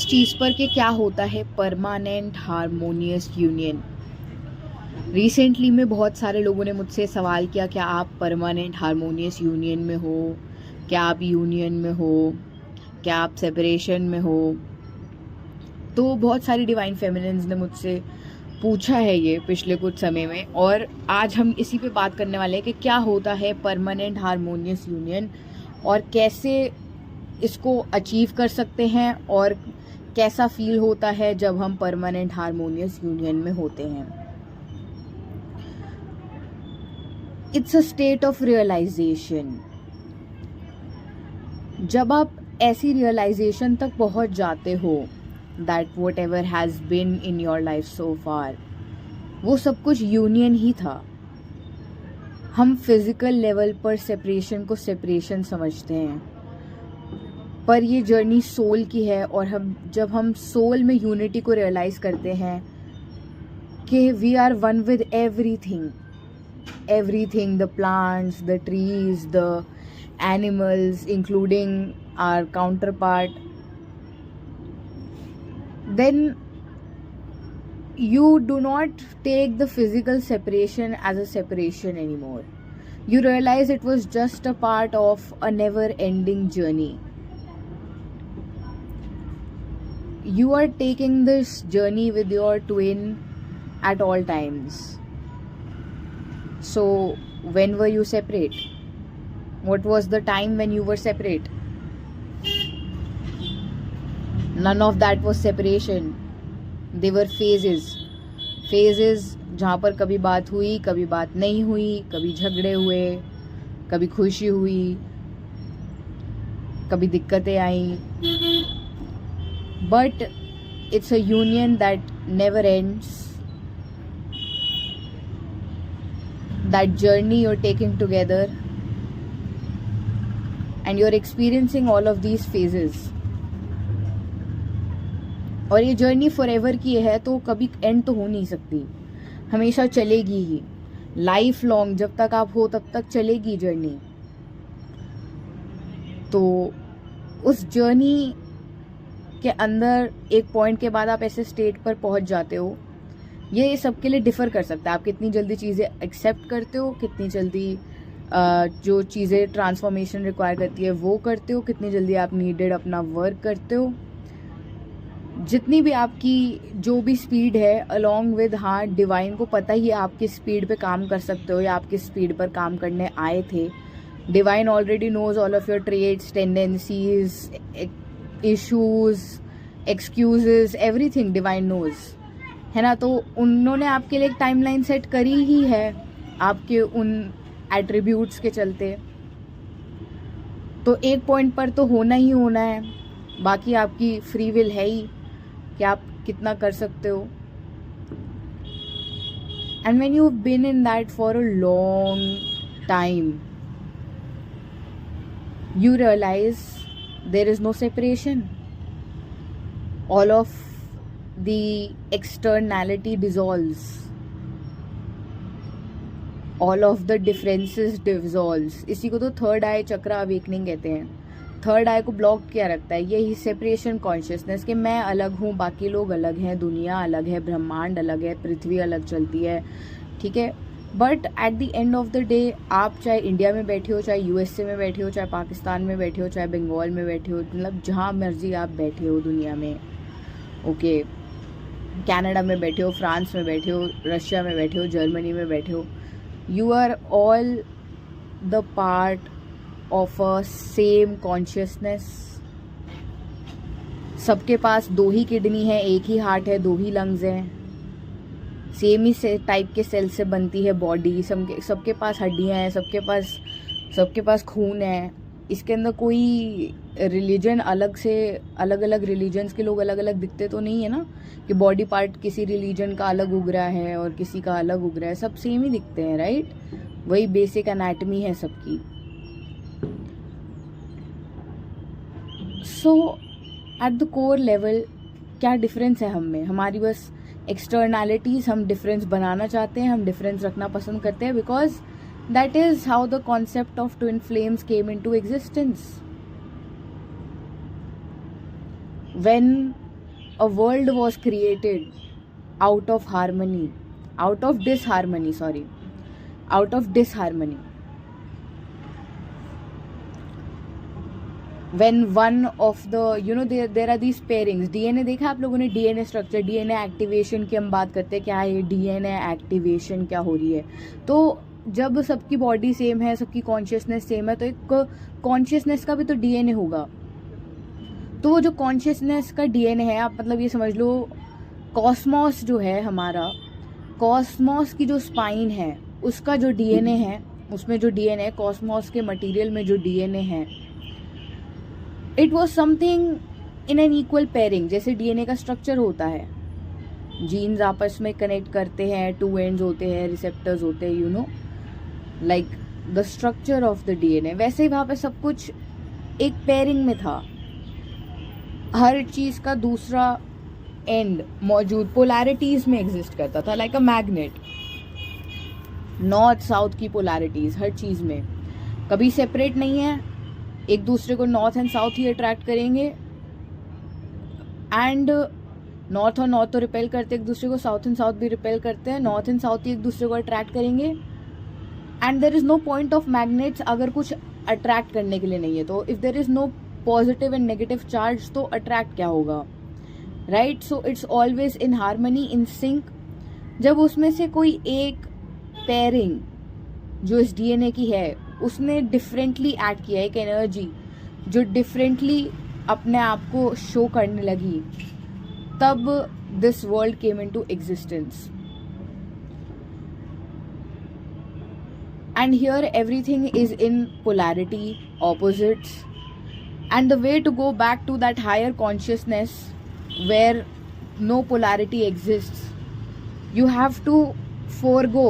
चीज़ पर कि क्या होता है परमानेंट हारमोनियस यूनियन। रिसेंटली में बहुत सारे लोगों ने मुझसे सवाल किया, क्या आप परमानेंट हारमोनियस यूनियन में हो, क्या आप यूनियन में हो, क्या आप सेपरेशन में हो। तो बहुत सारी डिवाइन फेमिनिन्स ने मुझसे पूछा है ये पिछले कुछ समय में, और आज हम इसी पे बात करने वाले हैं कि क्या होता है परमानेंट हारमोनियस यूनियन और कैसे इसको अचीव कर सकते हैं और कैसा फील होता है जब हम परमानेंट हारमोनियस यूनियन में होते हैं। It's a state of realization. जब आप ऐसी रियलाइजेशन तक पहुंच जाते हो that whatever has been in your life so far, वो सब कुछ यूनियन ही था। हम फिजिकल लेवल पर सेपरेशन को सेपरेशन समझते हैं, पर ये जर्नी सोल की है। और जब हम सोल में यूनिटी को रियलाइज करते हैं कि we are one with everything, the plants, the trees, the animals, including our counterpart, then you do not take the physical separation as a separation anymore. You realize it was just a part of a never ending journey. You are taking this journey with your twin at all times. So when were you separate? What was the time when you were separate? None of that was separation. They were phases जहाँ पर कभी बात हुई, कभी बात नहीं हुई, कभी झगड़े हुए, कभी खुशी हुई, कभी दिक्कतें आई। But it's a union that never ends. That journey you are taking together and you are experiencing all of these phases. और ये जर्नी फॉरएवर की है, तो कभी एंड तो हो नहीं सकती, हमेशा चलेगी ही। लाइफ लॉन्ग जब तक आप हो तब तक चलेगी जर्नी। तो उस जर्नी के अंदर एक पॉइंट के बाद आप ऐसे स्टेट पर पहुंच जाते हो। ये सबके लिए डिफर कर सकता है, आप कितनी जल्दी चीज़ें एक्सेप्ट करते हो, कितनी जल्दी जो चीज़ें ट्रांसफॉर्मेशन रिक्वायर करती है वो करते हो, कितनी जल्दी आप नीडेड अपना वर्क करते हो। जितनी भी आपकी जो भी स्पीड है अलोंग विद, हाँ, डिवाइन को पता ही है आप किस स्पीड पे काम कर सकते हो या आप किस स्पीड पर काम करने आए थे। Divine already knows all of your traits, tendencies, issues, excuses, everything divine knows, है ना। तो उन्होंने आपके लिए एक टाइमलाइन सेट करी ही है आपके उन एट्रीब्यूट्स के चलते। तो एक पॉइंट पर तो होना ही होना है, बाकी आपकी फ्री विल है ही कि आप कितना कर सकते हो। And when you been in that for a long time, you realize there is no separation. All of the externality dissolves. All of the differences dissolves. इसी को तो थर्ड आई चक्रा अवेकनिंग कहते हैं। थर्ड आई को ब्लॉक किया रखता है यही सेपरेशन कॉन्शियसनेस, कि मैं अलग हूँ, बाकी लोग अलग हैं, दुनिया अलग है, ब्रह्मांड अलग है, पृथ्वी अलग चलती है, ठीक है। But at the end of the day आप चाहे इंडिया में बैठे हो, चाहे यूएसए में बैठे हो, चाहे पाकिस्तान में बैठे हो, चाहे बंगाल में बैठे हो, मतलब जहाँ मर्जी आप बैठे हो दुनिया में, ओके, कनाडा में बैठे हो, फ्रांस में बैठे हो, रशिया में बैठे हो, जर्मनी में बैठे हो, you are all the part of a same consciousness. सबके पास दो ही किडनी है, एक ही हार्ट है, दो ही लंग्स हैं, सेम ही टाइप के सेल से बनती है बॉडी। सबके पास हड्डियां हैं, सबके पास खून है। इसके अंदर कोई रिलीजन अलग से, अलग अलग रिलीजन्स के लोग अलग अलग दिखते तो नहीं है ना, कि बॉडी पार्ट किसी रिलीजन का अलग उग रहा है और किसी का अलग उग रहा है। सब सेम ही दिखते हैं, राइट। वही बेसिक एनाटमी है सबकी। सो एट द कोर लेवल क्या डिफरेंस है हम में? हमारी बस एक्सटर्नैलिटीज़, हम डिफरेंस बनाना चाहते हैं, हम डिफरेंस रखना पसंद करते हैं, because that is how the concept of twin flames came into existence. When a world was created out of harmony, out of disharmony, sorry, out of disharmony. When one of the, you know, there are these pairings. DNA देखा आप लोगों ने, DNA structure, DNA activation की हम बात करते हैं, क्या है DNA एक्टिवेशन क्या हो रही है. तो जब सबकी बॉडी सेम है, सबकी कॉन्शियसनेस सेम है, तो एक कॉन्शियसनेस का भी तो DNA होगा. तो वो जो कॉन्शियसनेस का DNA है, आप मतलब ये समझ लो कॉस्मॉस जो है हमारा, कॉस्मॉस की जो स्पाइन है उसका जो DNA है, उसमें जो DNA है, कॉस्मॉस के मटेरियल में जो DNA है, it was something in an equal pairing. जैसे DNA का स्ट्रक्चर होता है, जीन्स आपस में कनेक्ट करते हैं, 2 एंड्स होते हैं, रिसेप्टर्स होते हैं, you know, like the structure of the DNA. वैसे ही वहाँ पे सब कुछ एक पेयरिंग में था. हर चीज़ का दूसरा एंड मौजूद, पोलैरिटीज़ में एग्जिस्ट करता था, like a magnet. North south की पोलैरिटीज़ हर चीज़ में, कभी सेपरेट नहीं है. एक दूसरे को north and south he attract करेंगे, एंड नॉर्थ और नॉर्थ तो रिपेल करते एक दूसरे को, साउथ एंड साउथ भी रिपेल करते हैं, नॉर्थ एंड साउथ ही एक दूसरे को अट्रैक्ट करेंगे. And there is no point of magnets अगर कुछ अट्रैक्ट करने के लिए नहीं है. तो if there is no positive and negative charge तो अट्रैक्ट क्या होगा, right. So it's always in harmony, in sync. जब उसमें से कोई एक पेयरिंग जो इस DNA की है उसने डिफरेंटली एक्ट किया, एक एनर्जी जो डिफरेंटली अपने आप को शो करने लगी, तब this world came into existence. And here everything is in polarity, opposites. And the way to go back to that higher consciousness where no polarity exists, you have to forego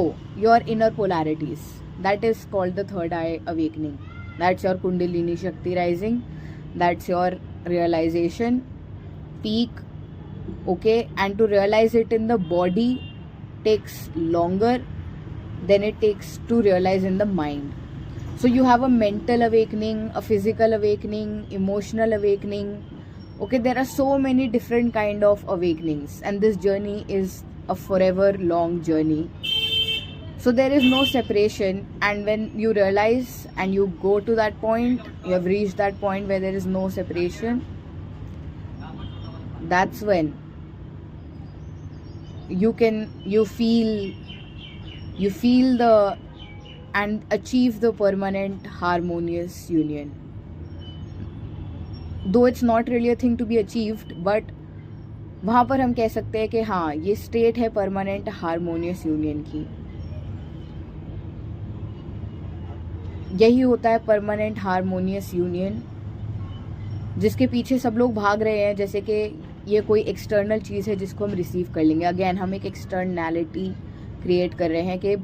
your inner polarities. That is called the third eye awakening. That's your Kundalini Shakti rising. That's your realization peak. Okay, and to realize it in the body takes longer than it takes to realize in the mind. So you have a mental awakening, a physical awakening, emotional awakening. Okay, there are so many different kind of awakenings, and this journey is a forever long journey. So there is no separation, and when you realize and you go to that point, you have reached that point where there is no separation, that's when you feel the and achieve the permanent harmonious union. Though it's not really a thing to be achieved, but वहाँ पर हम कह सकते हैं कि हाँ, ये state है परमानेंट हार्मोनियस यूनियन की. यही होता है परमानेंट हार्मोनियस यूनियन, जिसके पीछे सब लोग भाग रहे हैं, जैसे कि ये कोई एक्सटर्नल चीज़ है जिसको हम रिसीव कर लेंगे. अगेन हम एक एक्सटर्नैलिटी क्रिएट कर रहे हैं कि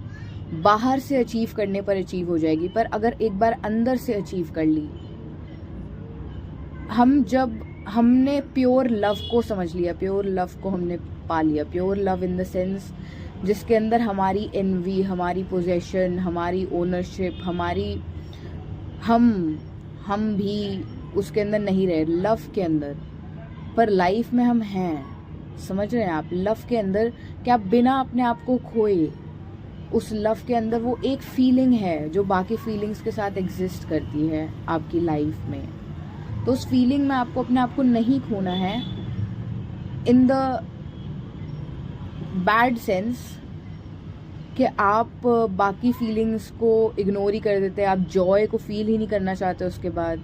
बाहर से अचीव करने पर अचीव हो जाएगी, पर अगर एक बार अंदर से अचीव कर ली, जब हमने प्योर लव को समझ लिया, प्योर लव को हमने पा लिया, pure love in the sense जिसके अंदर हमारी एनवी, हमारी पोजेशन, हमारी ओनरशिप, हमारी हम भी उसके अंदर नहीं रहे, लव के अंदर, पर लाइफ में हम हैं. समझ रहे हैं आप, लव के अंदर कि आप बिना अपने आप को खोए, उस लव के अंदर वो एक फीलिंग है जो बाकी फीलिंग्स के साथ एग्जिस्ट करती है आपकी लाइफ में. तो उस फीलिंग में आपको अपने आप को नहीं खोना है इन द बैड सेंस कि आप बाकी फीलिंग्स को इग्नोर ही कर देते हैं. आप जॉय को फील ही नहीं करना चाहते, उसके बाद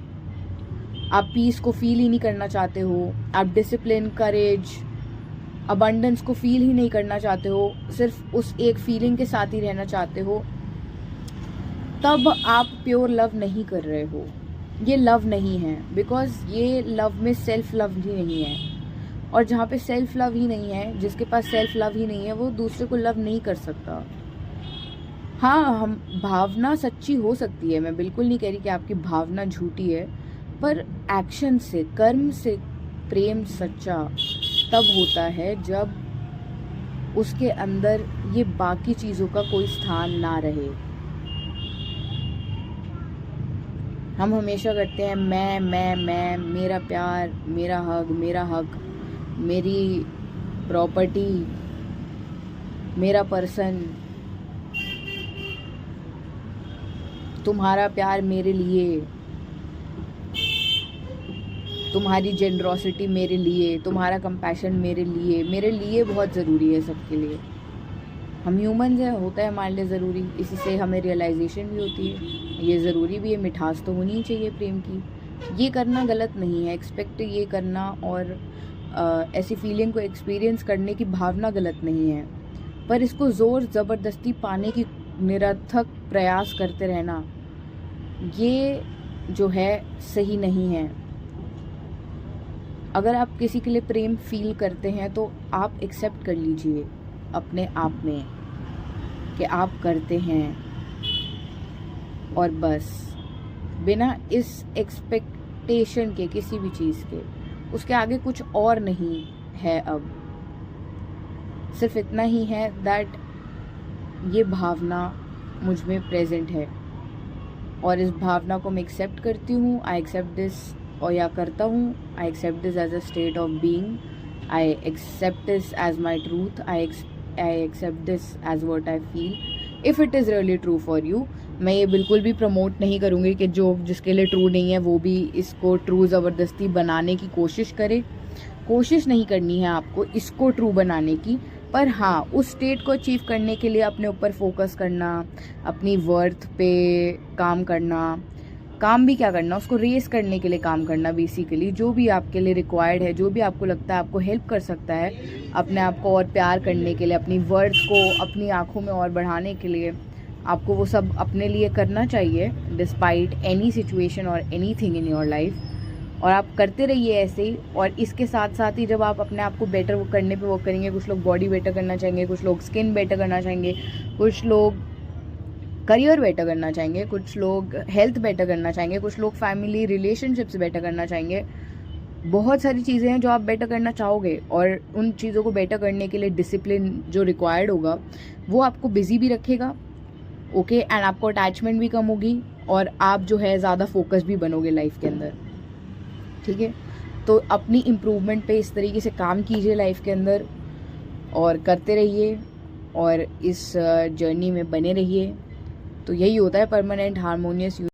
आप पीस को फील ही नहीं करना चाहते हो, आप डिसिप्लिन, करेज, अबंडेंस को फील ही नहीं करना चाहते हो, सिर्फ उस एक फीलिंग के साथ ही रहना चाहते हो, तब आप प्योर लव नहीं कर रहे हो. ये लव नहीं है, बिकॉज ये लव में सेल्फ लव ही नहीं है. और जहाँ पे सेल्फ लव ही नहीं है, जिसके पास सेल्फ लव ही नहीं है, वो दूसरे को लव नहीं कर सकता. हाँ, हम भावना सच्ची हो सकती है, मैं बिल्कुल नहीं कह रही कि आपकी भावना झूठी है, पर एक्शन से, कर्म से प्रेम सच्चा तब होता है जब उसके अंदर ये बाकी चीज़ों का कोई स्थान ना रहे. हम हमेशा करते हैं मैं, मेरा प्यार, मेरा हक, मेरी प्रॉपर्टी, मेरा पर्सन, तुम्हारा प्यार मेरे लिए, तुम्हारी जेनरॉसिटी मेरे लिए, तुम्हारा कंपैशन मेरे लिए बहुत ज़रूरी है सबके लिए। हम ह्यूमंस हैं, होता है हमारे लिए ज़रूरी, इसी से हमें रियलाइजेशन भी होती है, ये ज़रूरी भी है, मिठास तो होनी ही चाहिए प्रेम की। ये करना गलत नहीं है, एक्सपेक्ट ये करना और ऐसी फीलिंग को एक्सपीरियंस करने की भावना गलत नहीं है, पर इसको ज़ोर ज़बरदस्ती पाने की निरर्थक प्रयास करते रहना, ये जो है सही नहीं है। अगर आप किसी के लिए प्रेम फील करते हैं तो आप एक्सेप्ट कर लीजिए अपने आप में कि आप करते हैं, और बस बिना इस एक्सपेक्टेशन के किसी भी चीज़ के, उसके आगे कुछ और नहीं है। अब सिर्फ इतना ही है दैट ये भावना मुझ में प्रेजेंट है और इस भावना को मैं एक्सेप्ट करती हूँ। आई एक्सेप्ट दिस, और या करता हूँ, I accept this as a state of being, I accept this as my truth, I accept this as what I feel if it is really true for you. मैं ये बिल्कुल भी promote नहीं करूँगी कि जो जिसके लिए ट्रू नहीं है वो भी इसको ट्रू ज़बरदस्ती बनाने की कोशिश करे। कोशिश नहीं करनी है आपको इसको ट्रू बनाने की, पर हाँ, उस स्टेट को अचीव करने के लिए अपने ऊपर फोकस करना, अपनी वर्थ पे काम करना, काम भी क्या करना, उसको रेस करने के लिए काम करना, बेसिकली जो भी आपके लिए रिक्वायर्ड है, जो भी आपको लगता है आपको हेल्प कर सकता है अपने आप को और प्यार करने के लिए, अपनी वर्थ को अपनी आंखों में और बढ़ाने के लिए, आपको वो सब अपने लिए करना चाहिए डिस्पाइट एनी सिचुएशन और एनीथिंग इन योर लाइफ। और आप करते रहिए ऐसे ही। और इसके साथ साथ ही जब आप अपने आप को बेटर करने पे वर्क करेंगे, कुछ लोग बॉडी बेटर करना चाहेंगे, कुछ लोग स्किन बेटर करना चाहेंगे, कुछ लोग करियर बेटर करना चाहेंगे, कुछ लोग हेल्थ बेटर करना चाहेंगे, कुछ लोग फैमिली रिलेशनशिप्स बेटर करना चाहेंगे। बहुत सारी चीज़ें हैं जो आप बेटर करना चाहोगे, और उन चीज़ों को बेटर करने के लिए डिसिप्लिन जो रिक्वायर्ड होगा वो आपको बिजी भी रखेगा, ओके, एंड आपको अटैचमेंट भी कम होगी, और आप जो है ज़्यादा फोकस भी बनोगे लाइफ के अंदर, ठीक है। तो अपनी इम्प्रूवमेंट पे इस तरीके से काम कीजिए लाइफ के अंदर, और करते रहिए, और इस जर्नी में बने रहिए। तो यही होता है परमानेंट हारमोनियस